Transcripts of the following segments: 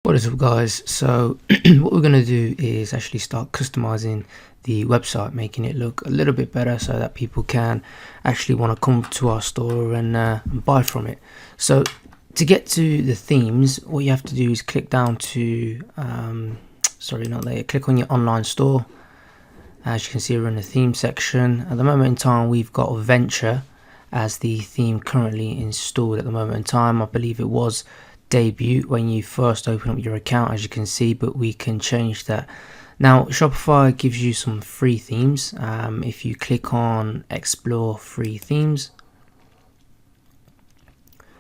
What is up, guys? So what we're going to do is actually start customizing the website, making it look a little bit better so that people can actually want to come to our store and buy from it. So to get to the themes, what you have to do is click down to click on your online store. As you can see, we're in the theme section. At the moment in time, we've got Venture as the theme currently installed at the moment in time. I believe it was debut when you first open up your account, as you can see, but we can change that. Now Shopify gives you some free themes. If you click on explore free themes,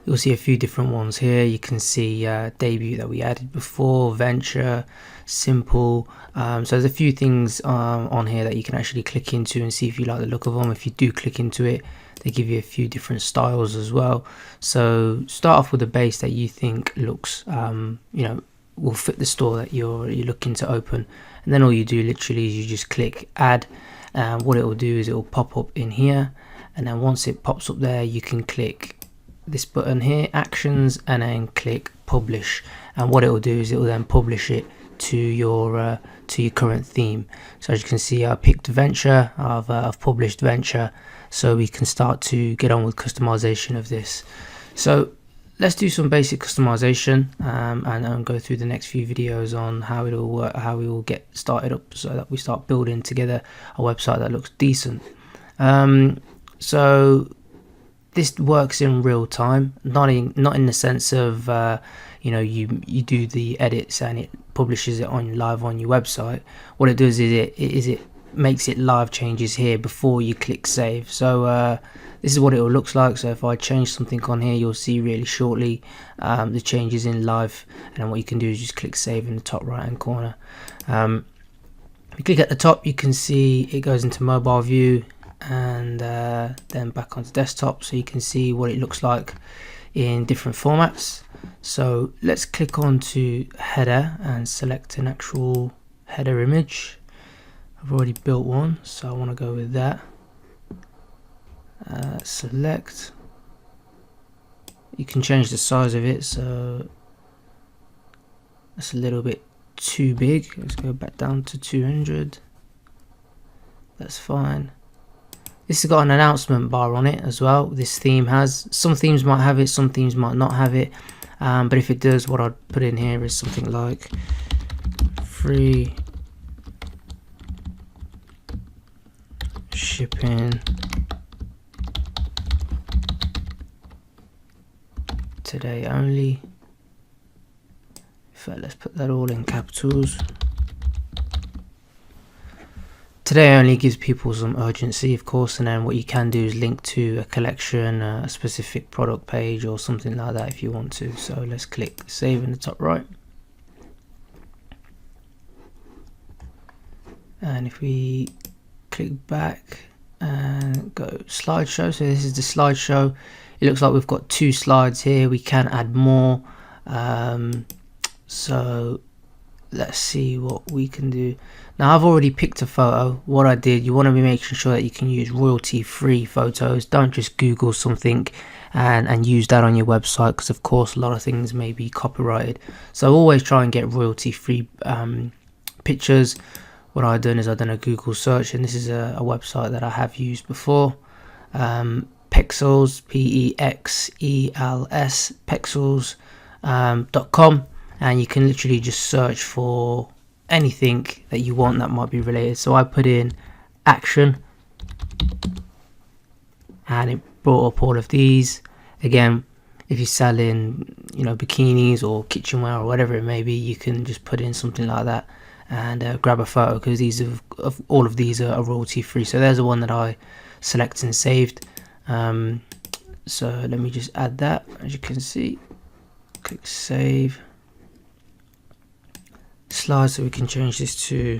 you'll see a few different ones here. You can see debut that we added before, venture, simple. So there's a few things on here that you can actually click into and see if you like the look of them. If you do click into it, they give you a few different styles as well. So start off with a base that you think looks will fit the store that you're looking to open, and then all you do literally is you just click add, and what it will do is it will pop up in here, and then once it pops up there, you can click this button here, actions, and then click publish, and what it will do is it will then publish it to your current theme. So as you can see, I picked venture. I've published venture, so we can start to get on with customization of this. So let's do some basic customization and go through the next few videos on how it will work, how we will get started up so that we start building together a website that looks decent. So this works in real time, not in the sense of you do the edits and it publishes it live on your website. What it does is it makes it live changes here before you click save. So this is what it will look like. So if I change something on here, you'll see really shortly the changes in live, and then what you can do is just click save in the top right hand corner. If you click at the top, you can see it goes into mobile view and then back onto desktop, so you can see what it looks like in different formats. So let's click on to header and select an actual header image. I've already built one, so I want to go with that. Select. You can change the size of it, so that's a little bit too big. Let's go back down to 200. That's fine. This has got an announcement bar on it as well. This theme has, some themes might have it, some themes might not have it, but if it does, what I'd put in here is something like free shipping today only. In fact, let's put that all in capitals. Today only gives people some urgency, of course, and then what you can do is link to a collection, a specific product page or something like that if you want to. So let's click save in the top right. And if we click back and go slideshow, so this is the slideshow. It looks like we've got 2 slides here. We can add more. So let's see what we can do. Now I've already picked a photo. What I did, you want to be making sure that you can use royalty free photos. Don't just Google something and use that on your website, because of course a lot of things may be copyrighted. So always try and get royalty free pictures. What I've done is I've done a Google search, and this is a website that I have used before. Pexels, P-E-X-E-L-S, pexels.com, and you can literally just search for anything that you want that might be related. So I put in action and it brought up all of these. Again, if you're selling bikinis or kitchenware or whatever it may be, you can just put in something like that and grab a photo, because these all of these are royalty free. So there's the one that I selected and saved. So let me just add that. As you can see, click save slide, so we can change this to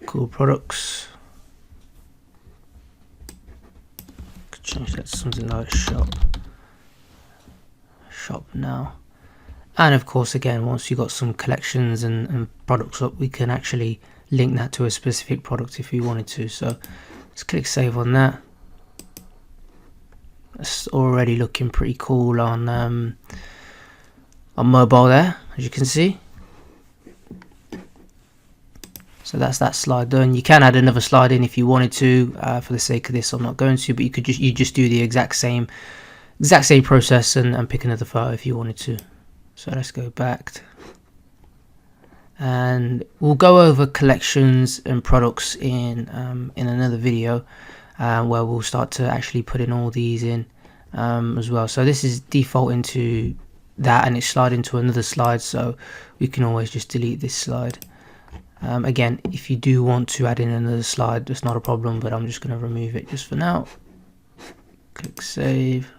cool products. Could change that to something like shop now. And of course, again, once you've got some collections and products up, we can actually link that to a specific product if we wanted to. So let's click save on that. It's already looking pretty cool on mobile there, as you can see. So that's that slide done. You can add another slide in if you wanted to. For the sake of this, I'm not going to, but you just do the exact same process and pick another photo if you wanted to. So let's go back and we'll go over collections and products in another video where we'll start to actually put in all these in as well. So this is defaulting to that, and it's sliding to another slide, so we can always just delete this slide. Again, if you do want to add in another slide, that's not a problem, but I'm just going to remove it just for now. Click save.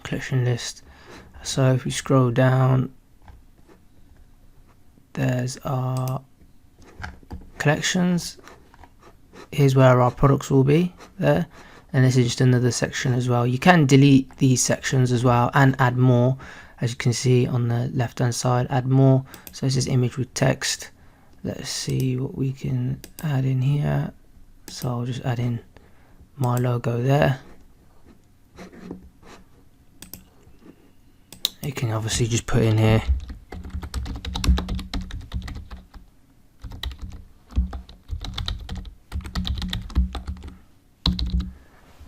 Collection list. So if we scroll down, there's our collections. Here's where our products will be there, and this is just another section as well. You can delete these sections as well and add more. As you can see on the left hand side, add more. So this is image with text. Let's see what we can add in here. So I'll just add in my logo there. You can obviously just put in here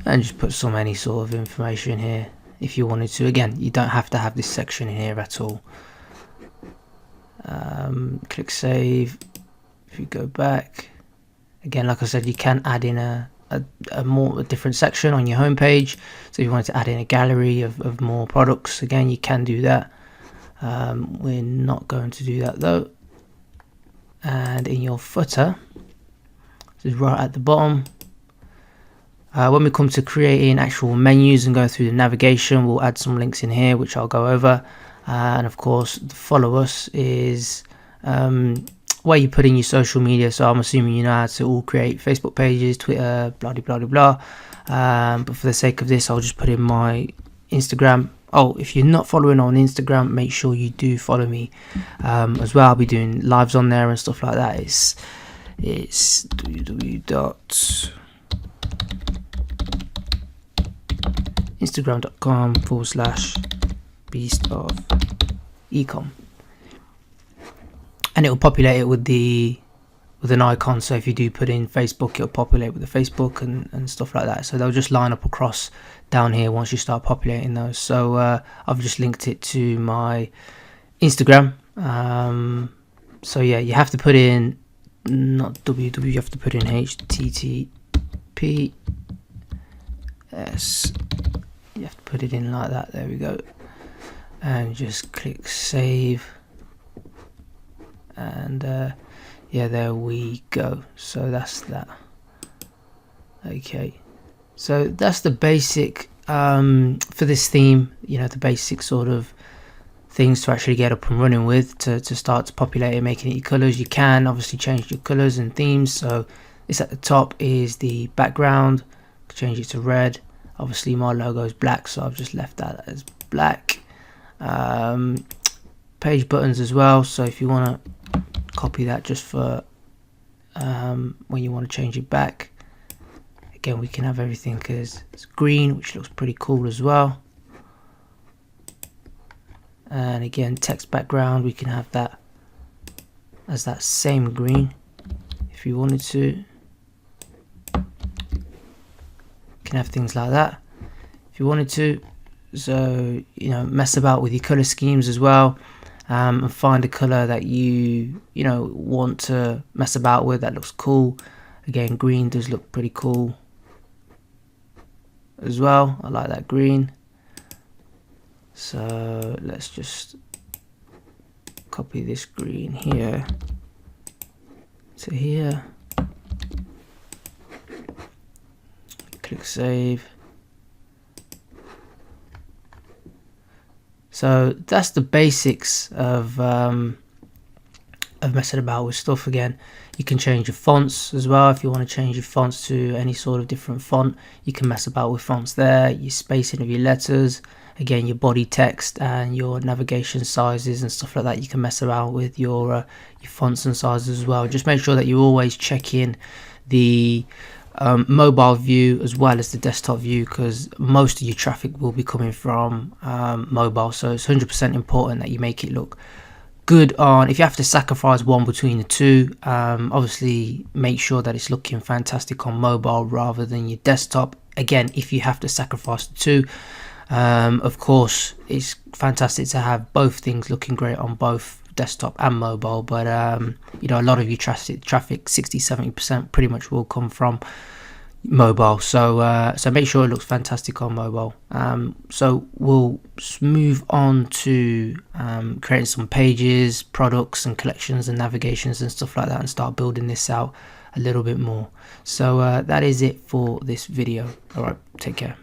and just put some any sort of information here if you wanted to. Again, you don't have to have this section in here at all. Click save. If you go back again, like I said, you can add in a different section on your home page. So if you wanted to add in a gallery of more products, again, you can do that. We're not going to do that though. And in your footer, this is right at the bottom. When we come to creating actual menus and go through the navigation, we'll add some links in here, which I'll go over. And of course, the follow us is where you put in your social media. So I'm assuming you know how to all create Facebook pages, Twitter, blah blah blah blah. But for the sake of this, I'll just put in my Instagram. Oh, if you're not following on Instagram, make sure you do follow me as well. I'll be doing lives on there and stuff like that. It's www.instagram.com/beast of Ecom, and it will populate it with an icon. So if you do put in Facebook, it'll populate with the Facebook and stuff like that. So they'll just line up across down here once you start populating those. So I've just linked it to my Instagram. So yeah, you have to put in not www, you have to put in https. You have to put it in like that. There we go, and just click save, and yeah, there we go. So that's that. Okay, so that's the basic for this theme, you know, the basic sort of things to actually get up and running with to start to populate and making it your colors. You can obviously change your colors and themes. So this at the top is the background. Change it to red. Obviously my logo is black, so I've just left that as black. Page buttons as well, so if you want to copy that just for when you want to change it back, again, we can have everything as it's green, which looks pretty cool as well. And again, text background, we can have that as that same green if you wanted to. Can have things like that if you wanted to. So, you know, mess about with your color schemes as well, and find a color that you know want to mess about with that looks cool. Again, green does look pretty cool as well. I like that green. So let's just copy this green here to here. Click save. So that's the basics of messing about with stuff. Again, you can change your fonts as well. If you want to change your fonts to any sort of different font, you can mess about with fonts there. Your spacing of your letters, again, your body text and your navigation sizes and stuff like that. You can mess around with your fonts and sizes as well. Just make sure that you always check in the mobile view as well as the desktop view, because most of your traffic will be coming from mobile. So it's 100% important that you make it look good on, if you have to sacrifice one between the two, obviously make sure that it's looking fantastic on mobile rather than your desktop. Again, if you have to sacrifice the two, of course it's fantastic to have both things looking great on both desktop and mobile, but you know, a lot of your traffic 60-70% pretty much will come from mobile, so so make sure it looks fantastic on mobile. So we'll move on to creating some pages, products and collections and navigations and stuff like that, and start building this out a little bit more. So that is it for this video. All right, take care.